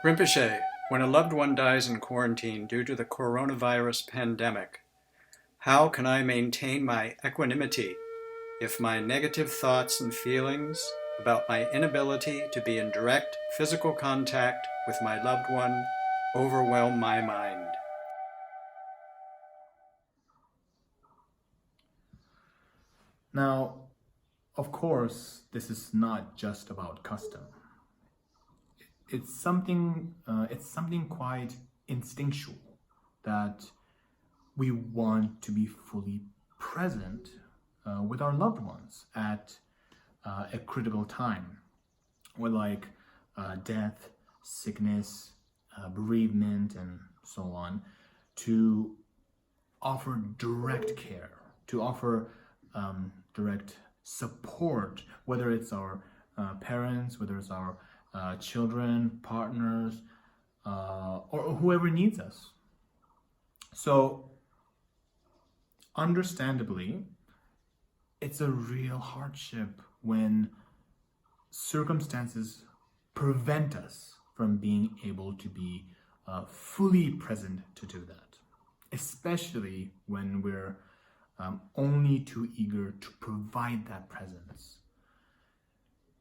Rinpoche, when a loved one dies in quarantine due to the coronavirus pandemic, how can I maintain my equanimity if my negative thoughts and feelings about my inability to be in direct physical contact with my loved one overwhelm my mind? Now, of course, this is not just about custom. It's something quite instinctual that we want to be fully present with our loved ones at a critical time, or like death, sickness, bereavement, and so on, to offer direct care, to offer direct support, whether it's our parents, whether it's our children, partners, or whoever needs us. So, understandably, it's a real hardship when circumstances prevent us from being able to be fully present to do that, especially when we're only too eager to provide that presence.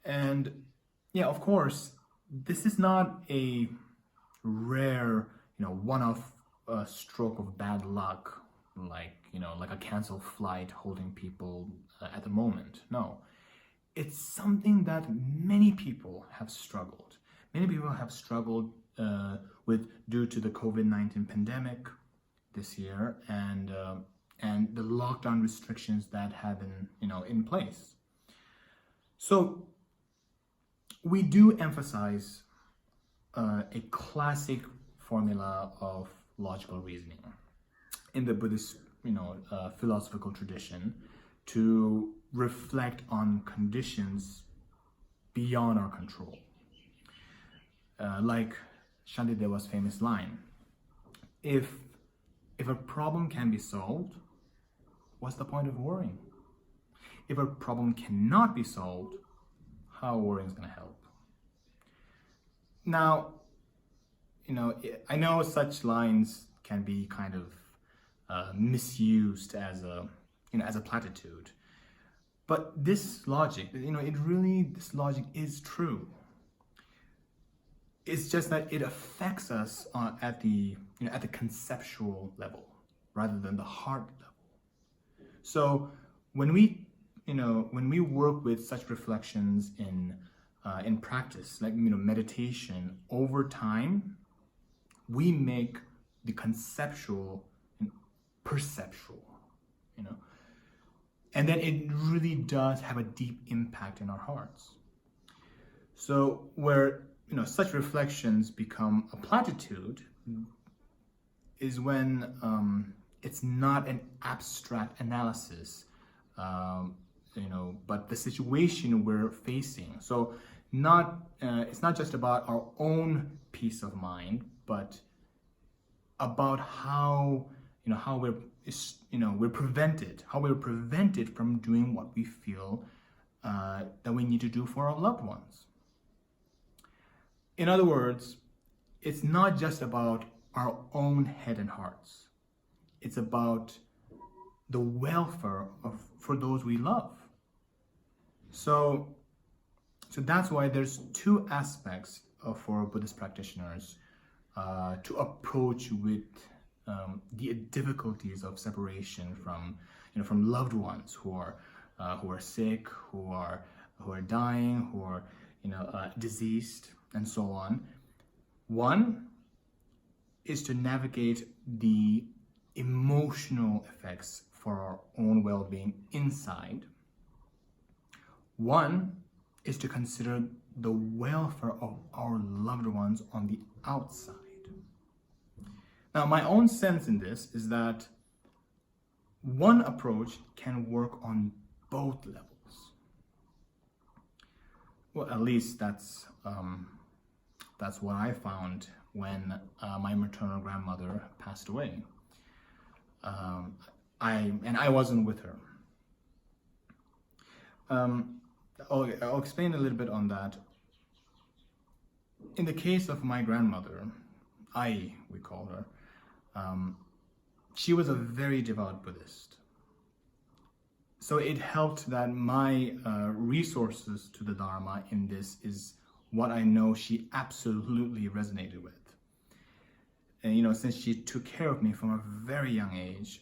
And yeah, of course, this is not a rare, one-off stroke of bad luck, like a canceled flight holding people at the moment. No, it's something that many people have struggled. Many people have struggled with due to the COVID-19 pandemic this year and the lockdown restrictions that have been, in place. So we do emphasize a classic formula of logical reasoning in the Buddhist, philosophical tradition to reflect on conditions beyond our control. Like Shantideva's famous line, if a problem can be solved, what's the point of worrying? If a problem cannot be solved, how worrying is going to help? Now, I know such lines can be kind of misused as a platitude, but this logic, this logic is true. It's just that it affects us at the conceptual level rather than the heart level. So when we work with such reflections in practice, like meditation, over time, we make the conceptual and perceptual, and then it really does have a deep impact in our hearts. So where such reflections become a platitude is when it's not an abstract analysis, but the situation we're facing. So it's not just about our own peace of mind, but about how we're prevented from doing what we feel that we need to do for our loved ones. In other words, it's not just about our own head and hearts. It's about the welfare for those we love. So that's why there's two aspects for Buddhist practitioners to approach with the difficulties of separation from loved ones who are sick, who are dying, who are diseased, and so on. One is to navigate the emotional effects for our own well-being inside. One is to consider the welfare of our loved ones on the outside. Now, my own sense in this is that one approach can work on both levels. Well, at least that's what I found when my maternal grandmother passed away. I wasn't with her. I'll explain a little bit on that. in the case of my grandmother, we call her, she was a very devout Buddhist. So it helped that my resources to the Dharma in this is what I know she absolutely resonated with. And since she took care of me from a very young age,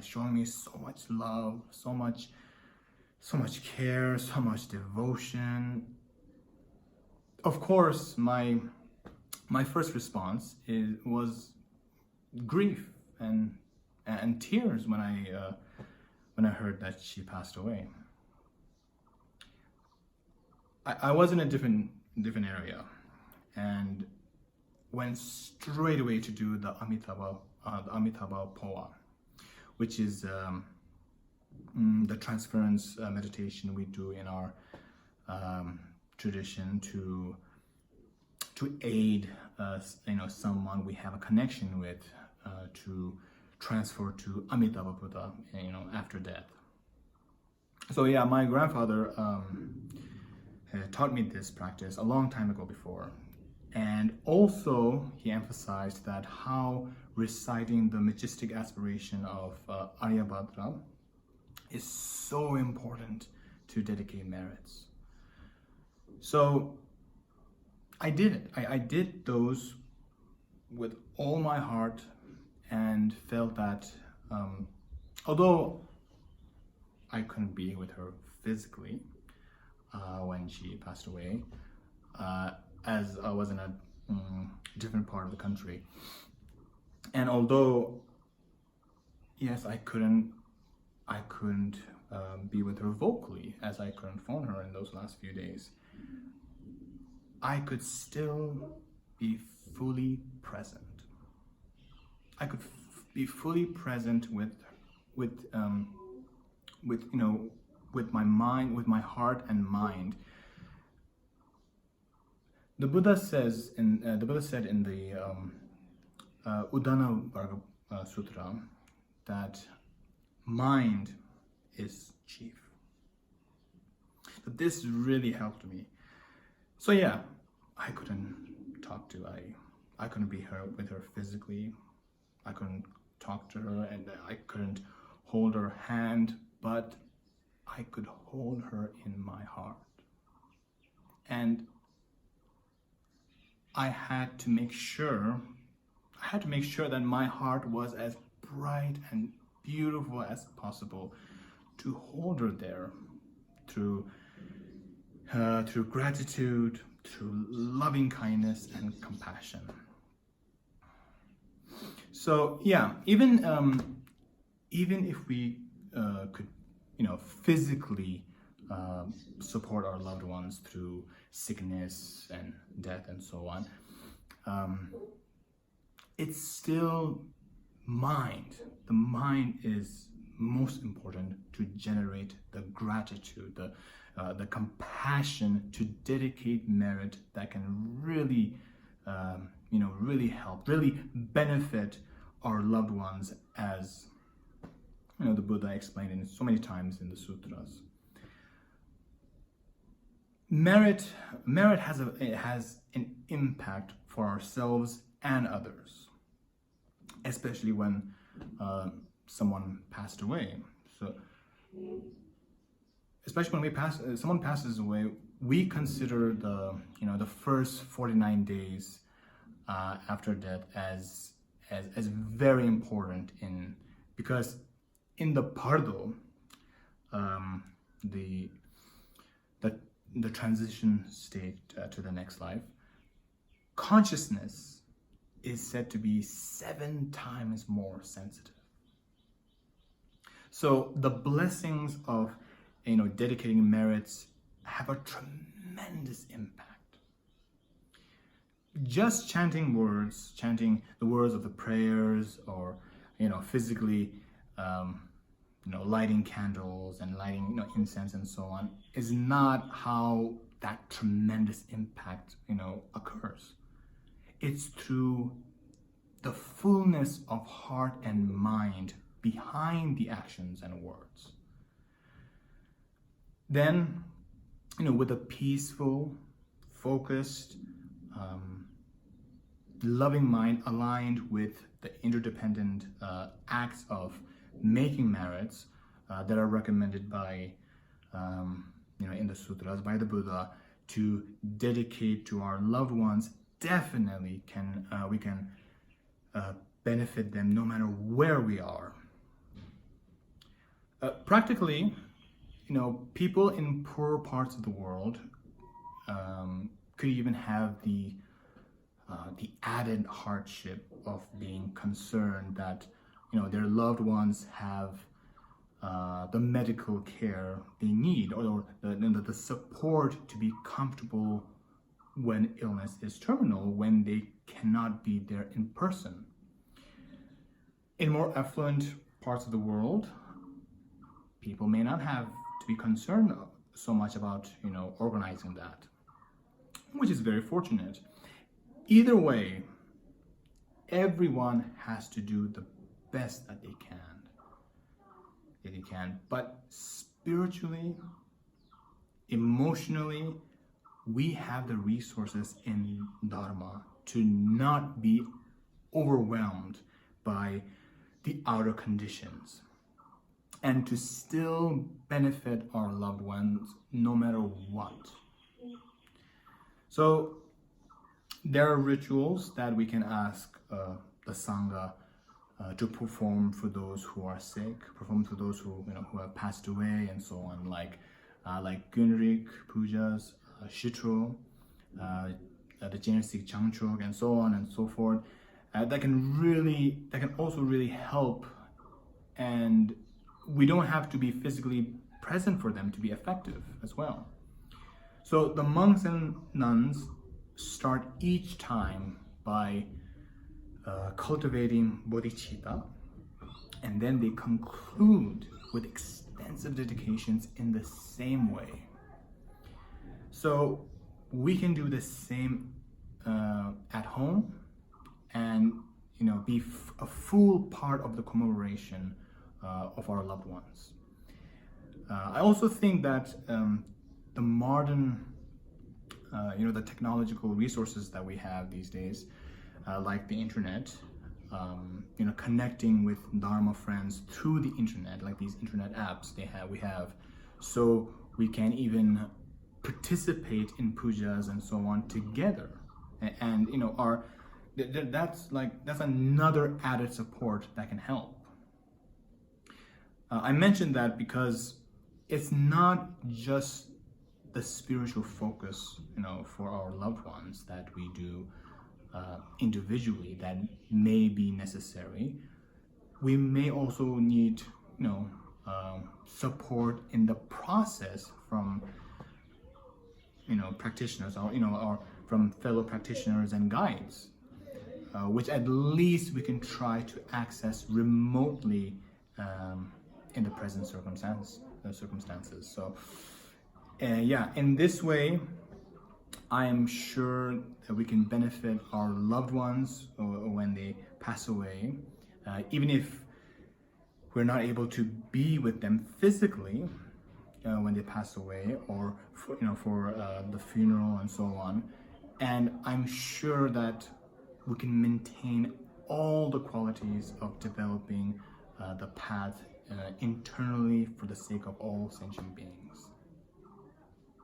showing me so much love, so much care, so much devotion. Of course, my first response was grief and tears when I heard that she passed away. I was in a different area and went straight away to do the Amitabha Poa, which is the transference meditation we do in our tradition to aid someone we have a connection with to transfer to Amitabha Buddha, after death. So yeah, my grandfather had taught me this practice a long time ago before. And also he emphasized that how reciting the majestic aspiration of Aryabhadra is so important to dedicate merits. So I did it. I did those with all my heart and felt that although I couldn't be with her physically when she passed away, as I was in a different part of the country, and although yes, I couldn't be with her vocally, as I couldn't phone her in those last few days, I could still be fully present. I could be fully present with my mind, with my heart and mind. The Buddha said in the Udana Varga Sutra that mind is chief. So this really helped me. So yeah, I couldn't I couldn't be with her physically. I couldn't talk to her and I couldn't hold her hand, but I could hold her in my heart. And I had to make sure that my heart was as bright and beautiful as possible to hold her there through gratitude, through loving kindness and compassion. So yeah, even if we could, physically support our loved ones through sickness and death and so on, it's still mind. The mind is most important to generate the gratitude, the compassion to dedicate merit that can really, really help, really benefit our loved ones, as the Buddha explained it so many times in the sutras. Merit has an impact for ourselves and others, especially when someone passed away. So, especially when someone passes away, we consider the first 49 days after death as very important because in the pardo, the transition state to the next life, consciousness is said to be 7 times more sensitive. So the blessings of dedicating merits have a tremendous impact. Just chanting the words of the prayers, or physically lighting candles and lighting incense and so on, is not how that tremendous impact occurs. It's through the fullness of heart and mind behind the actions and words. Then with a peaceful, focused, loving mind aligned with the interdependent acts of making merits that are recommended by, in the sutras by the Buddha to dedicate to our loved ones, definitely we can benefit them no matter where we are. Practically, people in poorer parts of the world could even have the added hardship of being concerned that their loved ones have the medical care they need, or the support to be comfortable when illness is terminal, when they cannot be there in person. In more affluent parts of the world, people may not have to be concerned so much about organizing that, which is very fortunate. Either way, everyone has to do the best that they can. But spiritually, emotionally, we have the resources in Dharma to not be overwhelmed by the outer conditions, and to still benefit our loved ones no matter what. So there are rituals that we can ask the Sangha to perform for those who are sick, perform for those who have passed away, and so on, like Gunrik pujas, Shitro, the Genesik Changchok, and so on and so forth. That can also really help, and we don't have to be physically present for them to be effective as well. So the monks and nuns start each time by cultivating bodhicitta, and then they conclude with extensive dedications in the same way. So we can do the same at home, and be a full part of the commemoration of our loved ones. I also think that the modern, the technological resources that we have these days, like the internet, connecting with Dharma friends through the internet, like these internet apps we have, so we can even participate in pujas and so on together, and that's another added support that can help. I mentioned that because it's not just the spiritual focus, for our loved ones that we do individually that may be necessary. We may also need, support in the process from, practitioners, or from fellow practitioners and guides, which at least we can try to access remotely in the present circumstances. So, in this way, I am sure that we can benefit our loved ones when they pass away, even if we're not able to be with them physically when they pass away, or for the funeral and so on. And I'm sure that we can maintain all the qualities of developing the path internally for the sake of all sentient beings.